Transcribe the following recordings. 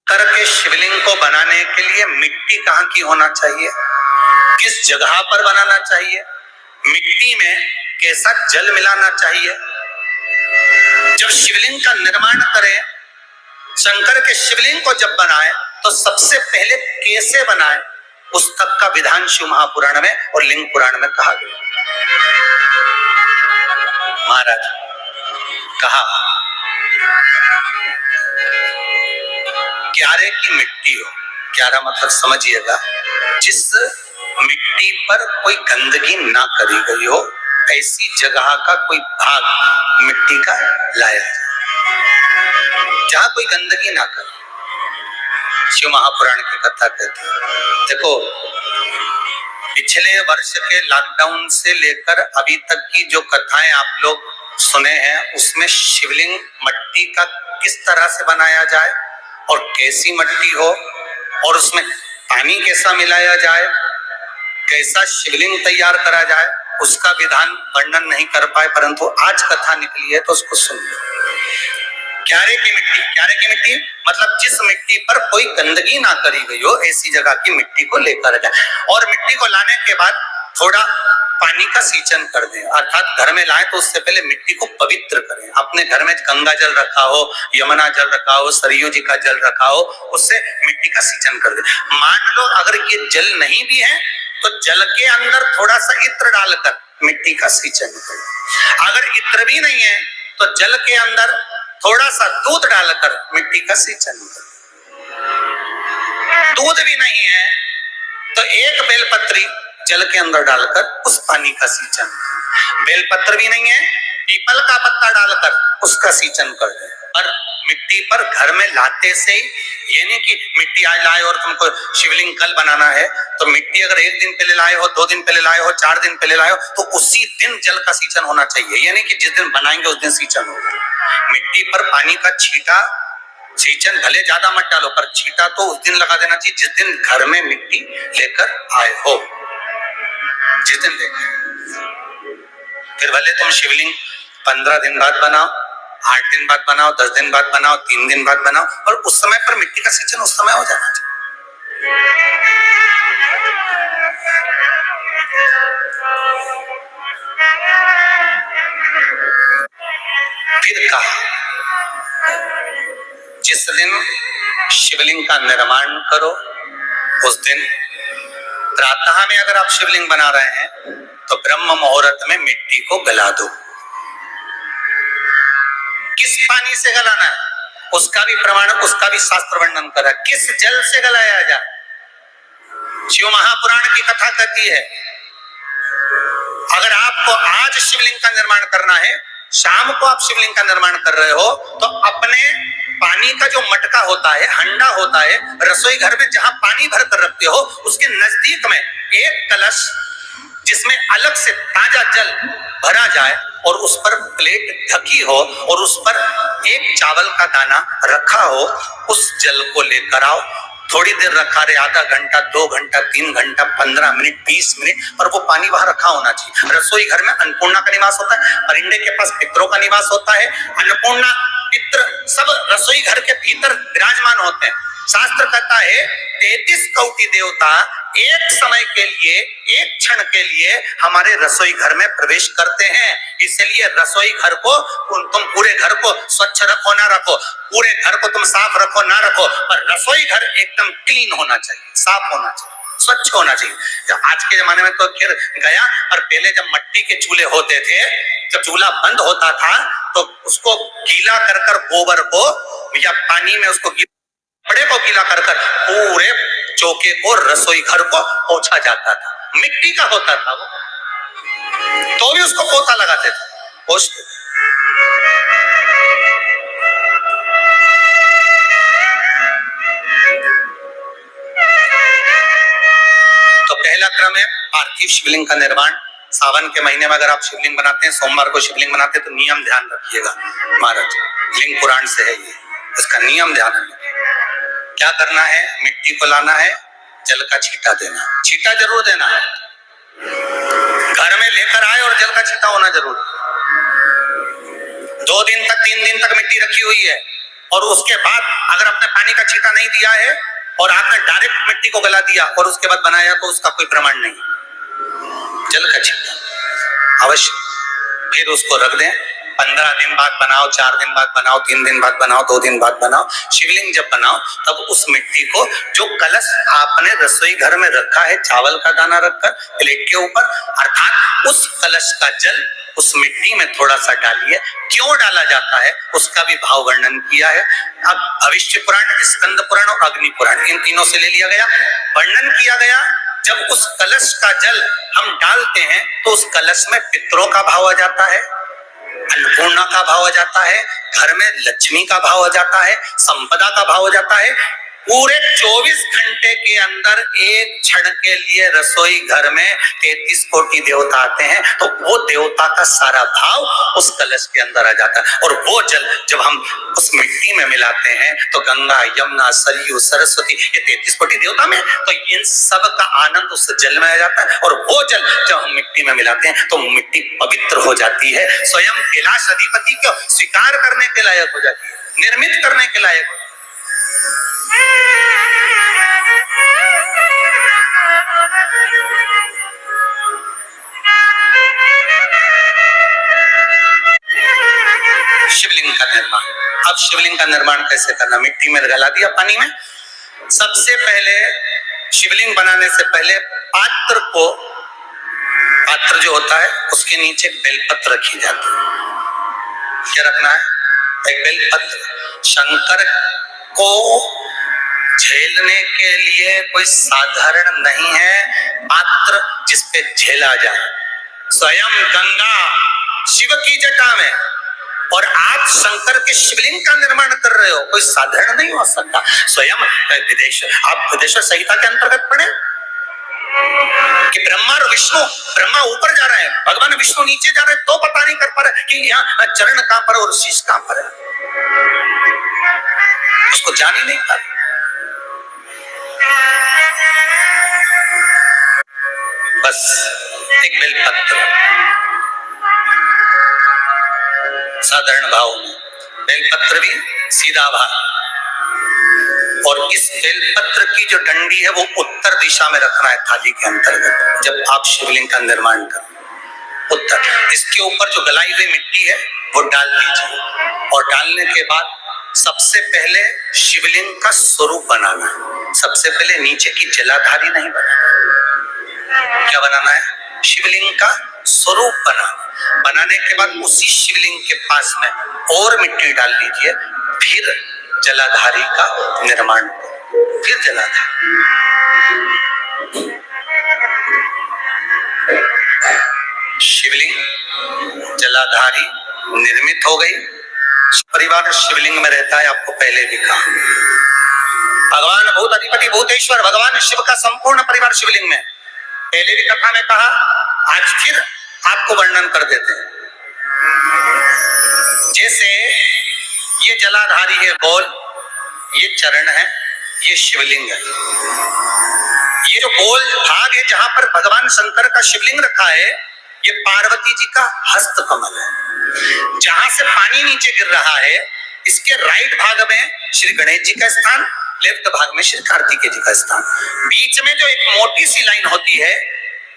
करके शिवलिंग को बनाने के लिए मिट्टी कहाँ की होना चाहिए, किस जगह पर बनाना चाहिए, मिट्टी में कैसा जल मिलाना चाहिए। जब शिवलिंग का निर्माण करें, शंकर के शिवलिंग को जब बनाए तो सबसे पहले कैसे बनाए, उस तक का विधान शिव महापुराण में और लिंग पुराण में कहा गया। महाराज कहा क्यारे की मिट्टी हो, क्यारा मतलब समझिएगा जिस मिट्टी पर कोई गंदगी ना करी गई हो, ऐसी जगह का कोई भाग मिट्टी का लाया जाए जहां कोई गंदगी ना करे। शिव महापुराण की कथा कहती है। देखो पिछले वर्ष के लॉकडाउन से लेकर अभी तक की जो कथाएं आप लोग सुने हैं, उसमें शिवलिंग मट्टी का किस तरह से बनाया जाए और कैसी मट्टी हो और उसमें पानी कैसा मिलाया जाए, कैसा शिवलिंग तैयार करा जाए, उसका विधान वर्णन नहीं कर पाए, परंतु आज कथा निकली है तो उसको सुन लो। क्यारे की मिट्टी, क्यारे की मिट्टी मतलब जिस मिट्टी पर कोई गंदगी ना करी गई हो, ऐसी जगह की मिट्टी को लेकर जाए और मिट्टी को लाने के बाद थोड़ा पानी का सिंचन कर दें, अर्थात घर में लाए तो उससे पहले मिट्टी को पवित्र करें। अपने घर में गंगा जल रखा हो, यमुना जल रखा हो, सरयू जी का जल रखा हो, उससे मिट्टी का सिंचन कर दें। मान लो अगर ये जल नहीं भी है तो जल के अंदर थोड़ा सा इत्र डालकर मिट्टी का सिंचन करें। अगर इत्र भी नहीं है तो जल के अंदर थोड़ा सा दूध डालकर मिट्टी का सिंचन करें। दूध भी नहीं है तो एक बेलपत्री जल के अंदर डालकर उस पानी का सिंचन। बेलपत्र भी नहीं है, पीपल का पत्ता डालकर उसका सिंचन कर दे। और मिट्टी पर घर में लाते से ही, ये नहीं कि मिट्टी आज लाए और तुमको शिवलिंग कल बनाना है, तो मिट्टी अगर एक दिन पहले लाए हो, 2 दिन पहले लाए हो, 4 दिन पहले लाए हो, तो उसी दिन जल का सिंचन होना चाहिए। ये नहीं कि जिस दिन बनाएंगे उस दिन सिंचन होगा। मिट्टी पर पानी का छींटा, सिंचन भले ज्यादा मत डालो पर छींटा तो उस दिन लगा देना चाहिए जिस दिन घर में मिट्टी लेकर आए हो, जिस दिन लेकर। फिर भले तुम शिवलिंग 15 दिन बाद बनाओ, 8 दिन बाद बनाओ, 10 दिन बाद बनाओ, 3 दिन बाद बनाओ, और उस समय पर मिट्टी का सिंचन उस समय हो जाना चाहिए। फिर कहा जिस दिन शिवलिंग का निर्माण करो उस दिन प्रातः में अगर आप शिवलिंग बना रहे हैं तो ब्रह्म मुहूर्त में मिट्टी को गला दो। किस पानी से गलाना है उसका भी प्रमाण, उसका भी शास्त्र वर्णन करा। किस जल से गलाया जाए, शिव महापुराण की कथा कहती है अगर आपको आज शिवलिंग का निर्माण करना है, शाम को आप शिवलिंग का निर्माण कर रहे हो, तो अपने पानी का जो मटका होता है, हंडा होता है, रसोई घर में जहां पानी भर कर रखते हो, उसके नजदीक में एक कलश जिसमें अलग से ताजा जल भरा जाए और उस पर प्लेट ढकी हो और उस पर एक चावल का दाना रखा हो, उस जल को लेकर आओ। थोड़ी देर रखा रहे, आधा घंटा, 2 घंटा, 3 घंटा, 15 मिनट, 20 मिनट, पर वो पानी वहां रखा होना चाहिए। रसोई घर में अन्नपूर्णा का निवास होता है, परिंदे के पास पितरों का निवास होता है। अन्नपूर्णा, पित्र सब रसोई घर के भीतर विराजमान होते हैं। शास्त्र कहता है 33 कोटि देवता एक समय के लिए, एक क्षण के लिए हमारे रसोई घर में प्रवेश करते हैं। इसलिए रसोई घर को तुम पूरे घर को स्वच्छ रखो ना रखो, पूरे घर को तुम साफ रखो ना रखो, पर रसोई घर एकदम क्लीन होना चाहिए, साफ होना चाहिए, स्वच्छ होना चाहिए। आज के जमाने में तो फिर गया, और पहले जब मिट्टी के चूल्हे होते थे, जब चूल्हा बंद होता था तो उसको गीला कर कर गोबर को या पानी में उसको कपड़े को गीला कर कर पूरे चौके को, रसोई घर को पोंछा जाता था। मिट्टी का होता था वो, तो भी उसको पोता लगाते थे, पोंछते। तो पहला क्रम है पार्थिव शिवलिंग का निर्माण। सावन के महीने में अगर आप शिवलिंग बनाते हैं, सोमवार को शिवलिंग बनाते हैं, तो नियम ध्यान रखिएगा महाराज, लिंग पुराण से है ये, इसका नियम ध्यान रखिए। क्या करना है, मिट्टी को लाना है, जल का छींटा देना, छींटा जरूर देना है, घर में लेकर आए और जल का छींटा होना जरूर। 2 दिन तक, 3 दिन तक मिट्टी रखी हुई है, और उसके बाद अगर आपने पानी का छींटा नहीं दिया है और आपने डायरेक्ट मिट्टी को गला दिया और उसके बाद बनाया तो उसका कोई प्रमाण नहीं। जल का छींटा अवश्य, फिर उसको रख दें। 15 दिन बाद बनाओ, 4 दिन बाद बनाओ, 3 दिन बाद बनाओ, 2 दिन बाद बनाओ। शिवलिंग जब बनाओ तब उस मिट्टी को, जो कलश आपने रसोई घर में रखा है चावल का दाना रखकर प्लेट के ऊपर, अर्थात उस कलश का जल उस मिट्टी में थोड़ा सा डालिए। क्यों डाला जाता है उसका भी भाव वर्णन किया है। अब भविष्य पुराण, स्कंद पुराण और अग्नि पुराण, इन तीनों से ले लिया गया। वर्णन किया गया जब उस कलश का जल हम डालते हैं तो उस कलश में पितरों का भाव आ जाता है, अन्नपूर्णा का भाव आ जाता है, घर में लक्ष्मी का भाव आ जाता है, संपदा का भाव आ जाता है। पूरे 24 घंटे के अंदर एक क्षण के लिए रसोई घर में 33 कोटि देवता आते हैं, तो वो देवता का सारा भाव उस कलश के अंदर आ जाता है। और वो जल जब हम उस मिट्टी में मिलाते हैं तो गंगा, यमुना, सरयू, सरस्वती, ये 33 कोटि देवता में, तो इन सब का आनंद उस जल में आ जाता है। और वो जल जब हम मिट्टी में मिलाते हैं तो मिट्टी पवित्र हो जाती है, स्वयं कैलाश अधिपति को स्वीकार करने के लायक हो जाती है, निर्मित करने के लायक हो। शिवलिंग का निर्माण। अब शिवलिंग का निर्माण कैसे करना? मिट्टी में गला दिया पानी में। सबसे पहले शिवलिंग बनाने से पहले पात्र जो होता है उसके नीचे बेलपत्र रखी जाती है। क्या रखना है? एक बेलपत्र। शंकर को झेलने के लिए कोई साधारण नहीं है पात्र जिसपे झेला जाए। स्वयं गंगा शिव की जटा में, और आप शंकर के शिवलिंग का निर्माण कर रहे हो, कोई साधारण नहीं हो सकता। स्वयं आप विदेश्वर संहिता के अंतर्गत पढ़े कि ब्रह्मा और विष्णु, ब्रह्मा ऊपर जा रहे हैं, भगवान विष्णु नीचे जा रहे हैं, तो पता नहीं कर पा रहे कि यहाँ चरण कहां पर और शीश कहां पर है, उसको जान ही नहीं पा रहे। बस एक बेलपत्र, साधारण भाव में बेलपत्र भी सीधा भाव, और इस बेलपत्र की जो डंडी है वो उत्तर दिशा में रखना है थाली के अंतर्गत। जब आप शिवलिंग का निर्माण करें उत्तर, इसके ऊपर जो गलाई हुई मिट्टी है वो डाल दीजिए, और डालने के बाद सबसे पहले शिवलिंग का स्वरूप बनाना है। सबसे पहले नीचे की जलाधारी नहीं बनाना। क्या बनाना है? शिवलिंग का स्वरूप बनाने के बाद उसी शिवलिंग के पास में और मिट्टी डाल लीजिए, फिर जलाधारी का निर्माण, फिर जलाधारी। शिवलिंग जलाधारी निर्मित हो गई। परिवार शिवलिंग में रहता है, आपको पहले भी कहा। भगवान भूत अधिपति भूतेश्वर भगवान शिव का संपूर्ण परिवार शिवलिंग में, पहले भी कथा में कहा, आज फिर आपको वर्णन कर देते हैं। जैसे ये जलाधारी है गोल, ये चरण है, ये शिवलिंग है। ये जो गोल भाग है जहां पर भगवान शंकर का शिवलिंग रखा है, ये पार्वती जी का हस्त कमल है। जहां से पानी नीचे गिर रहा है, इसके राइट भाग में श्री गणेश जी का स्थान, लेफ्ट भाग में श्री कार्तिकेय जी का स्थान। बीच में जो एक मोटी सी लाइन होती है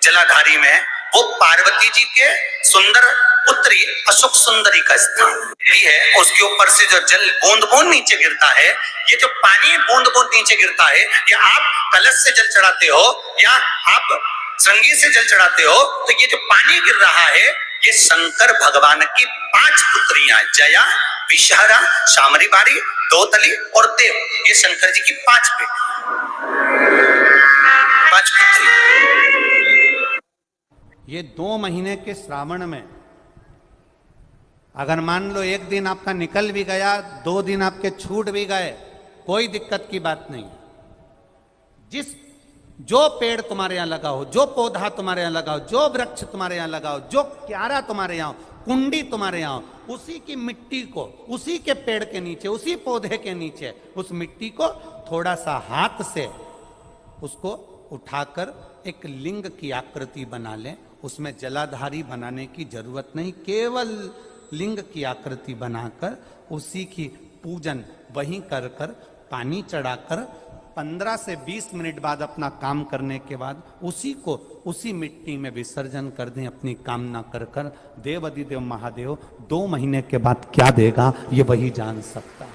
जलाधारी में, वो पार्वती जी के सुंदर पुत्री अशोक सुंदरी का स्थान है। उसके ऊपर से जो जल बूंद बूंद नीचे गिरता है, ये जो पानी बूंद बूंद नीचे गिरता है, या आप कलश से जल चढ़ाते हो या आप श्रृंगी से जल चढ़ाते हो, तो ये जो पानी गिर रहा है, ये शंकर भगवान की 5 पुत्रियां, जया, विषहरा, शामरी बारी, दोतली और देव, ये शंकर जी की 5 पुत्री। ये 2 महीने के श्रावण में अगर मान लो एक दिन आपका निकल भी गया, 2 दिन आपके छूट भी गए, कोई दिक्कत की बात नहीं। जो पेड़ तुम्हारे यहां लगा हो, जो पौधा तुम्हारे यहां लगा हो, जो वृक्ष तुम्हारे यहां लगा हो, जो क्यारा तुम्हारे यहां हो, कुंडी तुम्हारे यहां हो, उसी की मिट्टी को, उसी के पेड़ के नीचे, उसी पौधे के नीचे, उस मिट्टी को थोड़ा सा हाथ से उसको उठाकर एक लिंग की आकृति बना लें। उसमें जलाधारी बनाने की जरूरत नहीं, केवल लिंग की आकृति बनाकर उसी की पूजन वहीं कर कर पानी चढ़ाकर 15 से 20 मिनट बाद अपना काम करने के बाद उसी को उसी मिट्टी में विसर्जन कर दें अपनी कामना कर कर। देव अधिदेव महादेव 2 महीने के बाद क्या देगा ये वही जान सकता है।